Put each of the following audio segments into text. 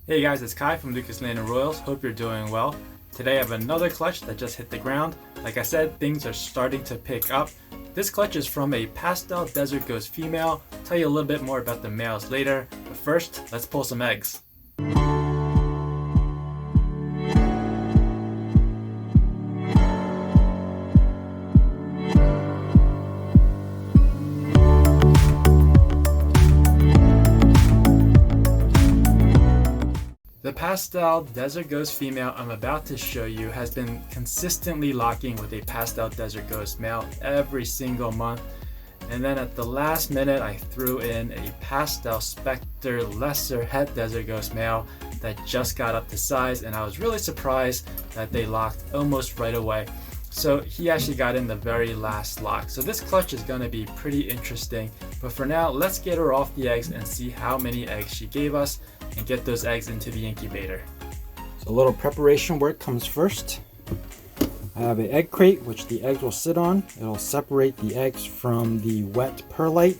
Hey guys, it's Kai from Lucas Land Royals. Hope you're doing well. Today I have another clutch that just hit the ground. Like I said, things are starting to pick up. This clutch is from a Pastel Desert Ghost female. I'll tell you a little bit more about the males later, but first, let's pull some eggs. The Pastel Desert Ghost female I'm about to show you has been consistently locking with a Pastel Desert Ghost male every single month. And then at the last minute, I threw in a Pastel Spectre Lesser Het Desert Ghost male that just got up to size, and I was really surprised that they locked almost right away. So he actually got in the very last lock. So this clutch is gonna be pretty interesting. But for now, let's get her off the eggs and see how many eggs she gave us and get those eggs into the incubator. So a little preparation work comes first. I have an egg crate which the eggs will sit on. It'll separate the eggs from the wet perlite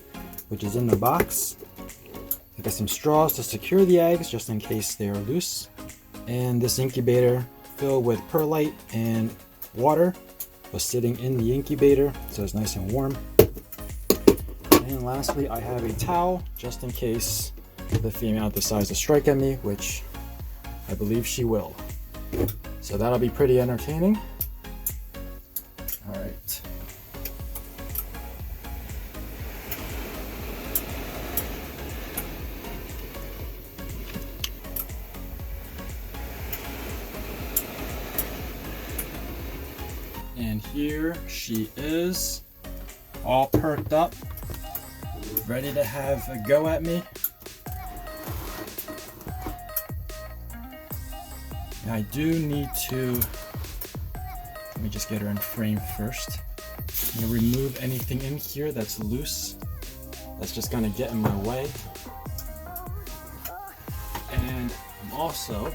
which is in the box. I got some straws to secure the eggs just in case they are loose. And this incubator filled with perlite and water was sitting in the incubator, so it's nice and warm. And lastly, I have a towel just in case the female decides to strike at me, which I believe she will. So that'll be pretty entertaining. All right. And here she is, all perked up, ready to have a go at me. Now I do need to, let me just get her in frame first. I'm gonna remove anything in here that's loose, that's just gonna get in my way. And I'm also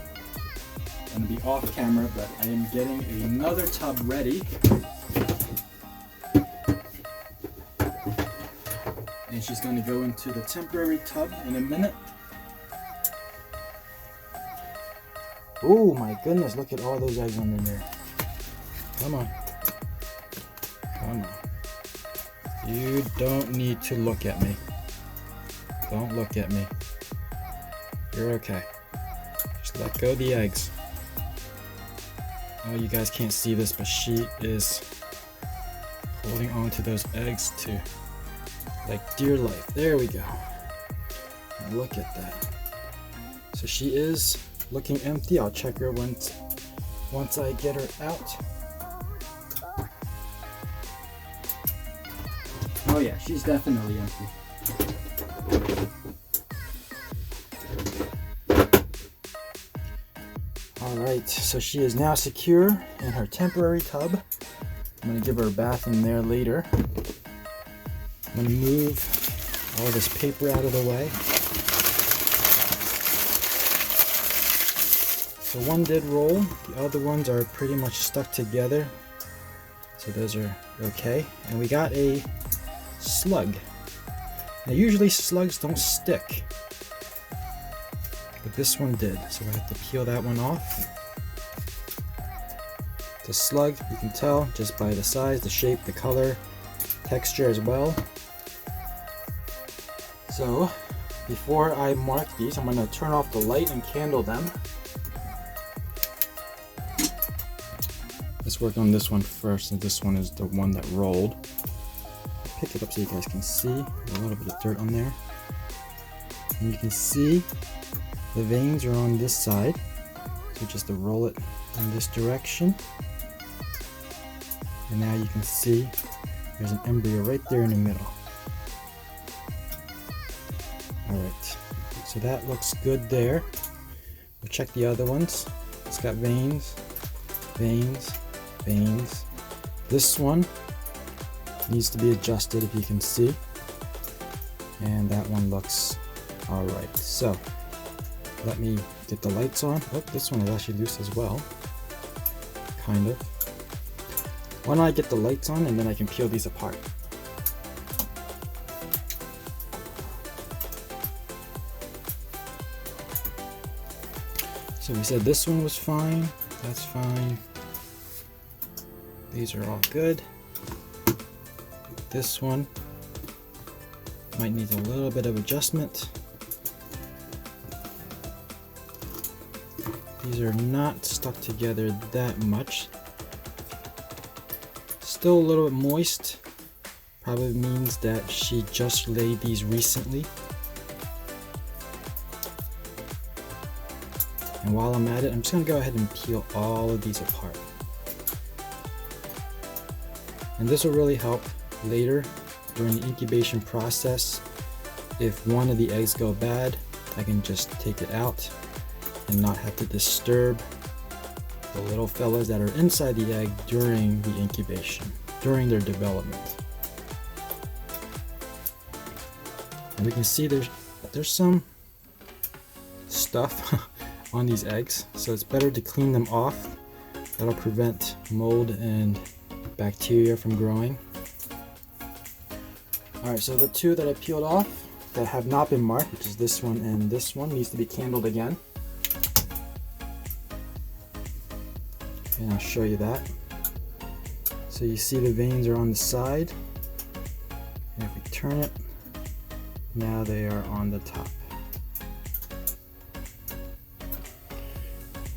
gonna be off camera, but I am getting another tub ready. And she's gonna go into the temporary tub in a minute. Oh my goodness, look at all those eggs under there. Come on. Come on. You don't need to look at me. Don't look at me. You're okay. Just let go of the eggs. Oh, you guys can't see this, but she is holding on to those eggs to like dear life. There we go. Look at that. So she is looking empty. I'll check her once I get her out. Oh yeah, she's definitely empty. Alright, so she is now secure in her temporary tub. I'm going to give her a bath in there later. I'm going to move all this paper out of the way. So one did roll, the other ones are pretty much stuck together. So those are okay. And we got a slug. Now usually slugs don't stick, but this one did. So we have to peel that one off. The slug, you can tell just by the size, the shape, the color, texture as well. So before I mark these, I'm going to turn off the light and candle them. Let's work on this one first, and this one is the one that rolled. I'll pick it up so you guys can see. A little bit of dirt on there. And you can see the veins are on this side. So just to roll it in this direction. And now you can see there's an embryo right there in the middle. Alright, so that looks good there. We'll check the other ones. It's got veins, veins, veins. This one needs to be adjusted, if you can see. And that one looks alright. So let me get the lights on. Oh, this one is actually loose as well. Kind of. Why don't I get the lights on and then I can peel these apart. So we said this one was fine. That's fine. These are all good. This one might need a little bit of adjustment. These are not stuck together that much. Still a little bit moist. Probably means that she just laid these recently. And while I'm at it, I'm just going to go ahead and peel all of these apart. And this will really help later during the incubation process. If one of the eggs go bad, I can just take it out and not have to disturb the little fellas that are inside the egg during the incubation, during their development. And we can see there's some stuff on these eggs, so it's better to clean them off. That'll prevent mold and bacteria from growing. Alright, so the two that I peeled off that have not been marked, which is this one and this one, needs to be candled again. And I'll show you that. So you see the veins are on the side, and if we turn it, now they are on the top.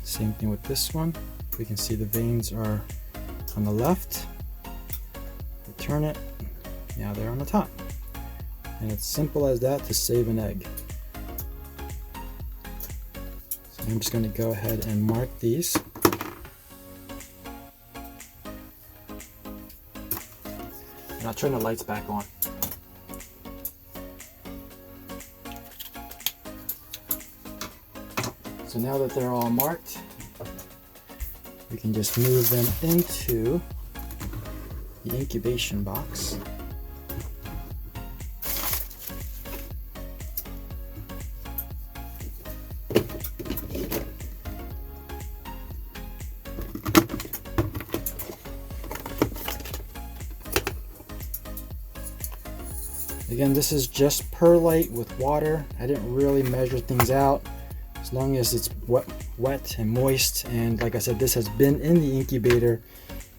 Same thing with this one. We can see the veins are on the left. We turn it, now they're on the top. And it's simple as that to save an egg. So I'm just going to go ahead and mark these. And I'll turn the lights back on. So now that they're all marked, we can just move them into the incubation box. Again, this is just perlite with water. I didn't really measure things out. As long as it's wet and moist, and like I said, this has been in the incubator,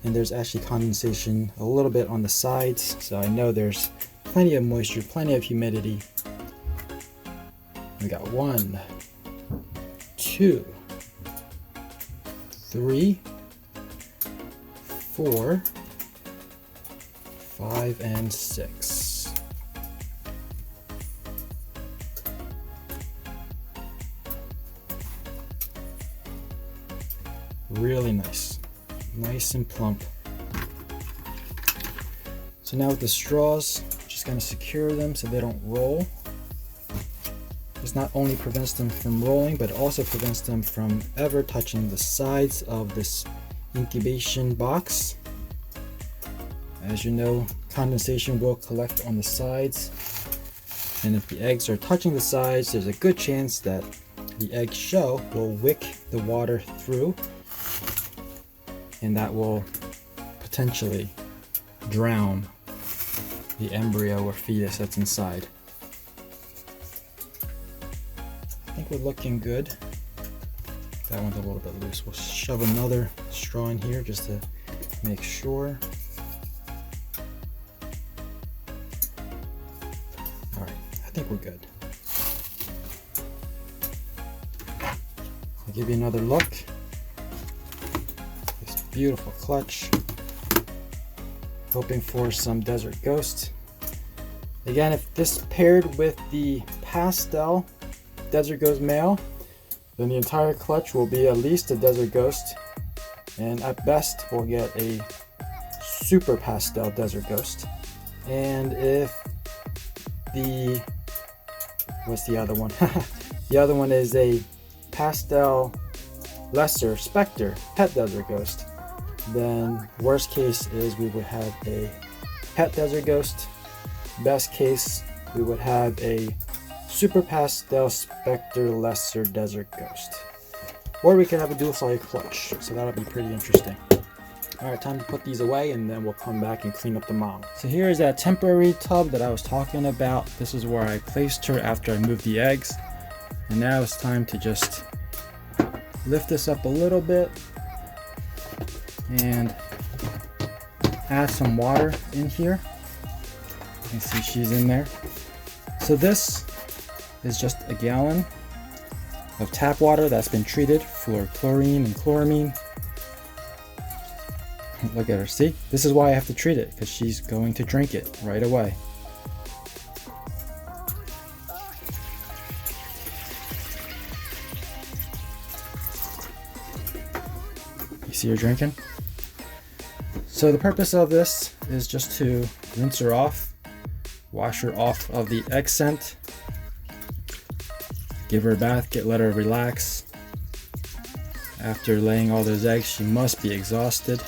and there's actually condensation a little bit on the sides, so I know there's plenty of moisture, plenty of humidity. We got 1, 2, 3, 4, 5, and 6. Really nice and plump. So now with the straws, just going to secure them so they don't roll. This not only prevents them from rolling, but also prevents them from ever touching the sides of this incubation box. As you know, condensation will collect on the sides, and if the eggs are touching the sides, there's a good chance that the egg shell will wick the water through, and that will potentially drown the embryo or fetus that's inside. I think we're looking good. That one's a little bit loose. We'll shove another straw in here just to make sure. All right, I think we're good. I'll give you another look. Beautiful clutch. Hoping for some desert ghost. Again, if this paired with the pastel desert ghost male, then the entire clutch will be at least a desert ghost, and at best we'll get a super pastel desert ghost. And if the what's the other one? The other one is a pastel lesser specter pet desert ghost, then worst case is we would have a pet desert ghost. Best case, we would have a super pastel specter lesser desert ghost, or we could have a dual solid clutch, so that'll be pretty interesting. Alright, time to put these away, and then we'll come back and clean up the mom. So here is that temporary tub that I was talking about. This is where I placed her after I moved the eggs, and now it's time to just lift this up a little bit and add some water in here. You can see she's in there. So this is just a gallon of tap water that's been treated for chlorine and chloramine. Look at her, see? This is why I have to treat it, because she's going to drink it right away. You see her drinking? So the purpose of this is just to rinse her off, wash her off of the egg scent, give her a bath, let her relax. After laying all those eggs, she must be exhausted.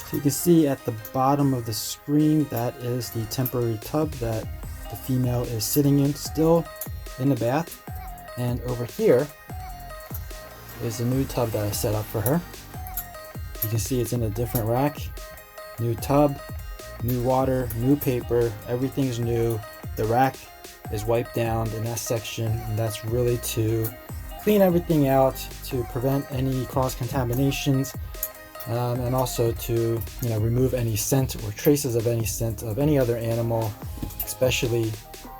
So you can see at the bottom of the screen, that is the temporary tub that the female is sitting in, still in the bath. And over here is the new tub that I set up for her. You can see it's in a different rack. New tub, new water, new paper, everything's new. The rack is wiped down in that section, and that's really to clean everything out, to prevent any cross contaminations, and also to remove any scent or traces of any scent of any other animal, especially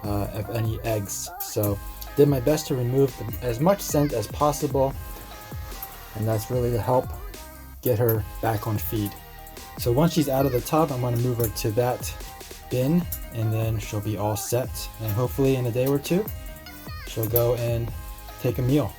of any eggs. So did my best to remove as much scent as possible, and that's really to help get her back on feed. So once she's out of the tub, I'm going to move her to that bin, and then she'll be all set, and hopefully in a day or two she'll go and take a meal.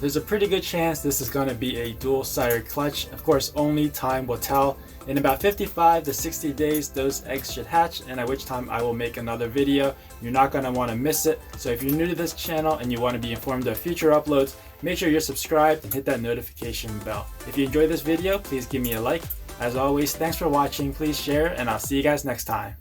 There's a pretty good chance this is going to be a dual-sided clutch. Of course, only time will tell. In about 55 to 60 days, those eggs should hatch, and at which time I will make another video. You're not going to want to miss it. So if you're new to this channel and you want to be informed of future uploads, make sure you're subscribed and hit that notification bell. If you enjoyed this video, please give me a like. As always, thanks for watching. Please share, and I'll see you guys next time.